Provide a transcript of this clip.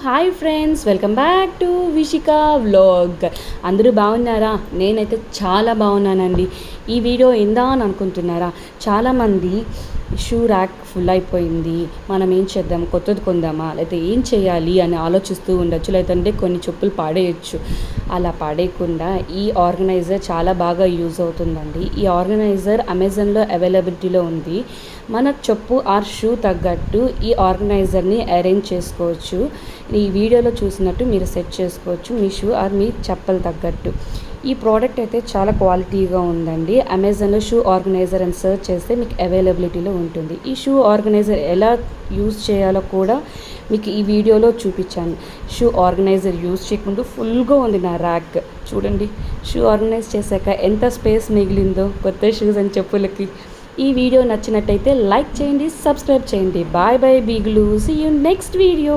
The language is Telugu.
Hi friends, welcome back to Vishika vlog. అందరూ బాగున్నారా? నేనైతే చాలా బాగున్నానండి. ఈ వీడియో ఏందా అని అనుకుంటున్నారా? చాలామంది షూ ర్యాక్ ఫుల్ అయిపోయింది, మనం ఏం చేద్దాం, కొత్తది కొందామా, లేకపోతే ఏం చేయాలి అని ఆలోచిస్తూ ఉండొచ్చు. లేదంటే కొన్ని చెప్పులు పాడేయచ్చు. అలా పాడేయకుండా ఈ ఆర్గనైజర్ చాలా బాగా యూజ్ అవుతుందండి. ఈ ఆర్గనైజర్ అమెజాన్లో అవైలబిలిటీలో ఉంది. మన చెప్పు ఆర్ షూ తగ్గట్టు ఈ ఆర్గనైజర్ని అరేంజ్ చేసుకోవచ్చు. ఈ వీడియోలో చూసినట్టు మీరు సెట్ చేసుకోవచ్చు మీ షూ ఆర్ మీ చెప్పలు తగ్గట్టు. ఈ ప్రోడక్ట్ అయితే చాలా క్వాలిటీగా ఉందండి. అమెజాన్లో షూ ఆర్గనైజర్ అని సెర్చ్ చేస్తే మీకు అవైలబిలిటీలో ఉంటుంది. ఈ షూ ఆర్గనైజర్ ఎలా యూజ్ చేయాలో కూడా మీకు ఈ వీడియోలో చూపించాను. షూ ఆర్గనైజర్ యూజ్ చేయకుండా ఫుల్గా ఉంది నా ర్యాక్. చూడండి, షూ ఆర్గనైజ్ చేశాక ఎంత స్పేస్ మిగిలిందో కొత్త షూస్ అని చెప్పులకి. ఈ వీడియో నచ్చినట్టయితే లైక్ చేయండి, సబ్స్క్రైబ్ చేయండి. బాయ్ బాయ్ బీగులు, సీ యూ నెక్స్ట్ వీడియో.